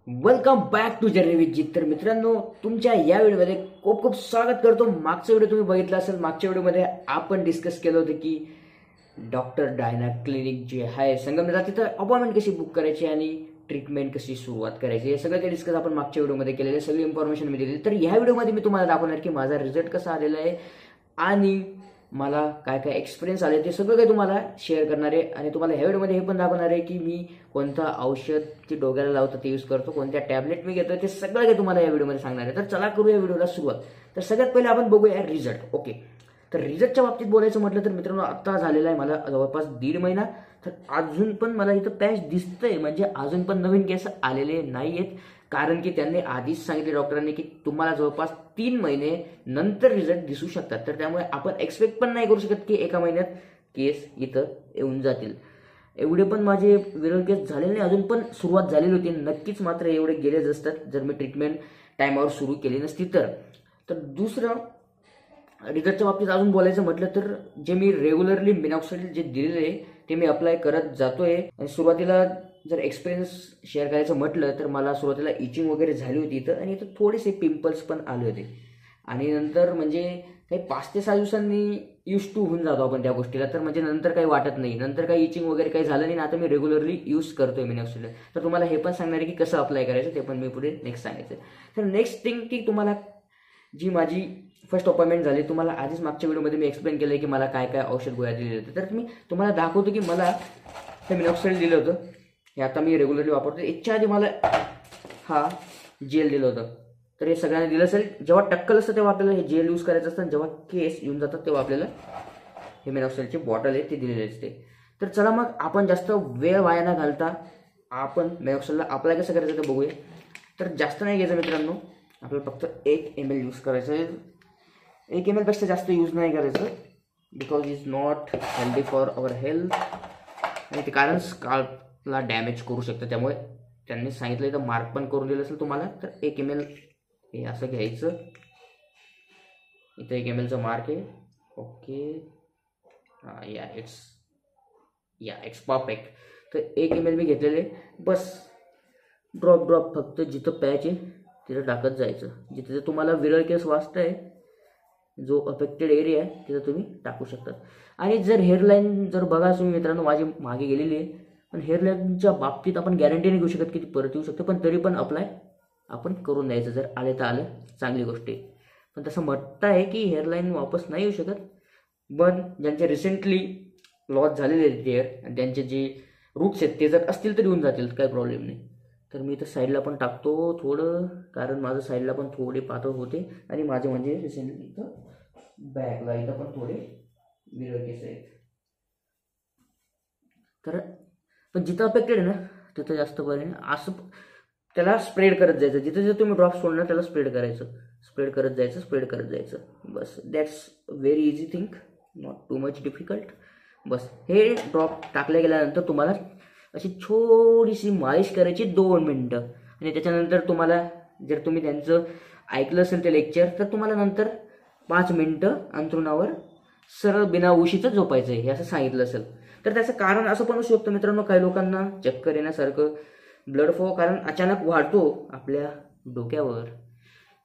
Welcome back to journey with Jit. तर मित्रांनो, तुमच्या या व्हिडिओमध्ये खूप खूप स्वागत करतो. मागचा व्हिडिओ तुम्ही बघितला असेल. मागच्या व्हिडिओमध्ये आपण डिस्कस केलं होतं की डॉक्टर डायना क्लिनिक जे आहे संगमनेर, तिथं अपॉइंटमेंट कशी बुक करायची आणि ट्रीटमेंट कशी सुरुवात करायची हे सगळं ते डिस्कस आपण मागच्या व्हिडिओमध्ये केलेले, सगळी इन्फॉर्मेशन मी दिली. तर ह्या व्हिडिओमध्ये मी तुम्हाला दाखवणार की माझा रिझल्ट कसा आलेला आहे आणि मला काय काय एक्सपिरियन्स आले ते सगळं काही तुम्हाला शेअर करणार आहे. आणि तुम्हाला ह्या व्हिडिओमध्ये हे पण दाखवणार आहे की मी कोणतं औषध ते डोक्याला लावतो ते यूज करतो, कोणत्या टॅबलेट मी घेतो, ते सगळं काही तुम्हाला या व्हिडिओमध्ये सांगणार आहे. तर चला करूया व्हिडिओला सुरुवात. तर सगळ्यात पहिले आपण बघूया रिझल्ट. ओके, तर रिझल्टच्या बाबतीत बोलायचं म्हटलं तर मित्रांनो, आता झालेला आहे मला जवळपास 1.5 महिना. तर अजून पण मला इथं पॅच दिसतंय, म्हणजे अजून पण नवीन केस आलेले नाही आहेत. कारण की त्यांनी आधीच सांगितले डॉक्टरांनी की तुम्हाला जवळपास 3 महिने नंतर रिझल्ट दिसू शकतात. तर त्यामुळे आपण एक्सपेक्ट पण नाही करू शकत की एका महिन्यात केस इथं येऊन जातील. एवढे पण माझे विरळ केस झालेले नाही, अजून पण सुरुवात झालेली होती. नक्कीच मात्र एवढे गेलेच असतात जर मी ट्रीटमेंट टायमावर सुरू केली नसती तर. दुसरं रिझल्टच्या बाबतीत अजून बोलायचं म्हटलं तर जे मी रेग्युलरली मिनॉक्सिडिल जे दिलेलं आहे ते मी अप्लाय करत जातोय. आणि सुरुवातीला जर एक्सपिरियन्स शेअर करायचं म्हटलं तर मला सुरुवातीला इचिंग वगैरे झाली होती इथं, आणि इथं थोडेसे पिंपल्स पण आले होते. आणि नंतर म्हणजे काही 5 ते 6 दिवसांनी यूज टू होऊन जातो आपण त्या गोष्टीला. तर म्हणजे नंतर काही वाटत नाही, नंतर काही इचिंग वगैरे काही झालं नाही. आता मी रेग्युलरली यूज करतोय मिनॉक्सिडिल. तर तुम्हाला हे पण सांगणार आहे की कसं अप्लाय करायचं ते पण मी पुढे नेक्स्ट सांगायचं. तर नेक्स्ट थिंग की तुम्हाला जी माझी फर्स्ट अपॉइंटमेंट झाली, तुम्हाला आधीच मागच्या व्हिडिओमध्ये मी एक्सप्लेन केलं की मला काय काय औषध गोळ्या दिले होते. तर मी तुम्हाला दाखवतो की मला हे मिनॉक्सिडिल दिलं होतं, हे आता मी रेग्युलरली वापरतो. याच्या आधी मला हा जेल दिलं होतं. तर हे सगळ्यांनी दिलं असेल. जेव्हा टक्कल असतं तेव्हा आपल्याला हे जेल यूज करायचं असतं, जेव्हा केस येऊन जातात तेव्हा आपल्याला हे मिनॉक्सिडिलची बॉटल आहे ती दिलेली असते. तर चला मग आपण जास्त वेळ वाया न घालता आपण मिनॉक्सिडिलला अप्लाय कसं करायचं ते बघूया. तर जास्त नाही घ्यायचं मित्रांनो, आपल्याला फक्त 1 ml यूज करायचं आहे. 1 ml पेक्षा जास्त यूज नाही करायचं, because is not healthy for our health. आणि ते कारण स्काल्पला डॅमेज करू शकतं. त्यामुळे त्यांनी सांगितलं तर मार्क पण करून दिलं असेल तुम्हाला. तर 1 ml हे असं घ्यायचं. इथं 1 ml चा मार्क आहे. ओके, हां, इट्स परफेक्ट. तर 1 ml मी घेतलेले. बस ड्रॉप ड्रॉप फक्त जिथं पॅच आहे तिथं टाकत जायचं. जिथे तुम्हाला विरळ केस वाचतंय, जो अफेक्टेड एरिया आहे तिथं तुम्ही टाकू शकतात. आणि जर हेअरलाईन जर बघा तुम्ही मित्रांनो, माझी मागे गेलेली आहे, पण हेअरलाईनच्या बाबतीत आपण गॅरंटी नाही घेऊ शकत की ती परत येऊ शकते. पण तरी पण अप्लाय आपण करून द्यायचं. जर आले तर आलं, चांगली गोष्ट आहे. पण तसं म्हणतं आहे की हेअरलाईन वापस नाही येऊ शकत. पण ज्यांचे रिसेंटली लॉस झालेले आहेत हेअर आणि त्यांचे जे रूट्स आहेत ते जर असतील तर येऊन जातील, काही प्रॉब्लेम नाही. तर मी इथं साईडला पण टाकतो थोडं, कारण माझं साईडला पण थोडे पातळ होते. आणि माझे म्हणजे रिसेंटली इथं बॅकला इथं पण थोडे विरळ केस आहेत. तर पण जिथं अफेक्टेड आहे ना तिथं जास्त बरं नाही. असं त्याला स्प्रेड करत जायचं. जिथं जिथं तुम्ही ड्रॉप सोडणार त्याला स्प्रेड करायचं, स्प्रेड करत जायचं, स्प्रेड करत जायचं. बस that's very easy thing, not too much difficult. बस हे ड्रॉप टाकल्या गेल्यानंतर तुम्हाला अशी छोटीशी मालिश करायची 2 मिनटं. आणि त्याच्यानंतर तुम्हाला जर तुम्ही त्यांचं ऐकलं असेल ते लेक्चर, तर तुम्हाला नंतर 5 मिनटं अंथरुणावर सरळ बिना उशीचं झोपायचं आहे, हे असं सांगितलं असेल. तर त्याचं कारण असं पण असू शकतं मित्रांनो, काही लोकांना चक्कर येण्यासारखं ब्लड फ्लो कारण अचानक वाढतो आपल्या डोक्यावर.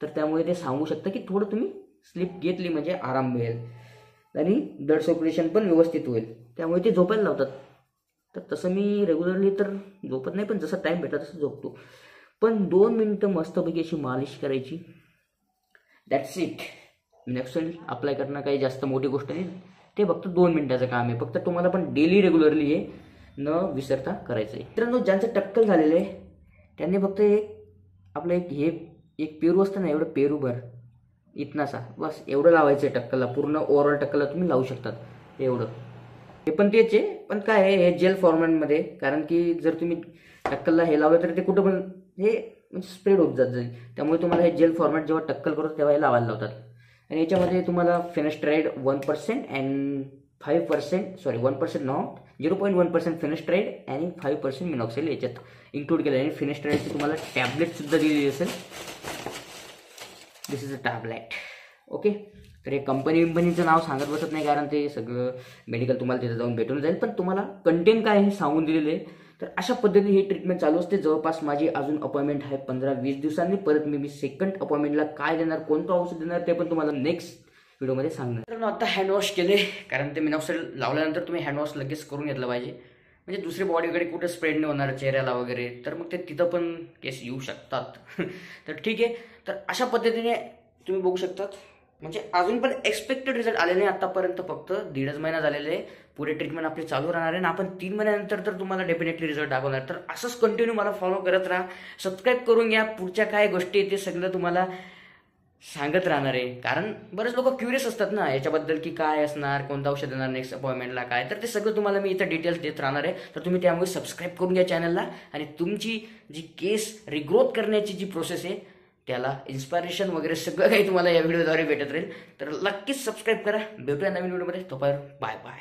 तर त्यामुळे ते सांगू शकतं की थोडं तुम्ही स्लीप घेतली म्हणजे आराम मिळेल आणि ब्लड सर्क्युलेशन पण व्यवस्थित होईल. त्यामुळे ते झोपायला लावतात. तर तसं मी रेग्युलरली तर झोपत नाही, पण जसं टाईम भेटला तसं झोपतो. पण 2 मिनटं मस्तपैकी अशी मालिश करायची, दॅट्स इट. मिनॉक्सिडिल अप्लाय करणं काही जास्त मोठी गोष्ट नाही, ते फक्त 2 मिनिटाचं काम आहे. फक्त तुम्हाला पण डेली रेग्युलरली हे न विसरता करायचं आहे. मित्रांनो, ज्यांचं टक्कल झालेलं आहे त्यांनी फक्त आपलं एक पेरू असतं ना, एवढं पेरूभर इतनासा बस एवढं लावायचं आहे टक्कलला. पूर्ण ओव्हरऑल टक्कलला तुम्ही लावू शकतात एवढं. हे पण तेच आहे, पण काय आहे हे जेल फॉर्मॅटमध्ये. कारण की जर तुम्ही टक्कलला हे लावलं तर ते कुठं पण हे म्हणजे स्प्रेड होत जाईल. त्यामुळे तुम्हाला हे जेल फॉर्मॅट जेव्हा टक्कल करतो तेव्हा हे लावायला लावतात. आणि याच्यामध्ये तुम्हाला फिनास्ट्राइड 1% अँड 1% नॉट 0.1% फिनास्ट्राइड आणि 5% मिनॉक्सिडिल याच्यात इन्क्लूड केलं. आणि फिनास्ट्राइडची तुम्हाला टॅबलेटसुद्धा दिलेली असेल. दिस इज अ टॅबलेट. ओके, तर हे कंपनीचं नाव सांगत बसत नाही, कारण ते सगळं मेडिकल तुम्हाला तिथे जाऊन भेटून जाईल. पण तुम्हाला कंटेंट काय हे सांगून दिलेलं आहे. तर अशा पद्धतीने ही ट्रीटमेंट चालू असते. जवळपास माझी अजून अपॉइंटमेंट आहे 15-20 दिवसांनी. परत मी सेकंड अपॉइंटमेंटला काय देणार, कोणतं औषध देणार ते पण तुम्हाला नेक्स्ट व्हिडिओमध्ये सांगणार. तर आता हँडवॉश केले, कारण ते मिनॉक्सिल लावल्यानंतर तुम्ही हँडवॉश लगेच करून घेतलं पाहिजे, म्हणजे दुसरी बॉडीकडे कुठे स्प्रेड नाही होणार चेहऱ्याला वगैरे, तर मग ते तिथं पण केस येऊ शकतात. तर ठीक आहे. तर अशा पद्धतीने तुम्ही बघू शकतात, म्हणजे अजून पण एक्सपेक्टेड रिझल्ट आले नाही आतापर्यंत. फक्त 1.5 महिना झालेले आहे. पुढे ट्रीटमेंट आपली चालू राहणार आहे आणि आपण 3 महिन्यानंतर तर तुम्हाला डेफिनेटली रिझल्ट दाखवणार. तर असंच कंटिन्यू मला फॉलो करत राहा, सबस्क्राईब करून घ्या. पुढच्या काय गोष्टी आहेत ते सगळं तुम्हाला सांगत राहणार आहे, कारण बरेच लोक क्युरियस असतात ना याच्याबद्दल की काय असणार, कोणतं औषध देणार नेक्स्ट अपॉइंटमेंटला काय, तर ते सगळं तुम्हाला मी इथं डिटेल्स देत राहणार आहे. तर तुम्ही त्यामुळे सबस्क्राईब करून घ्या चॅनलला, आणि तुमची जी केस रिग्रोथ करण्याची जी प्रोसेस आहे त्याला इन्स्पिरेशन वगैरे सगळं काही तुम्हाला या व्हिडिओद्वारे भेटत राहील. तर नक्कीच सबस्क्राईब करा. भेटूया नवीन व्हिडिओमध्ये. तोपर्यंत बाय बाय.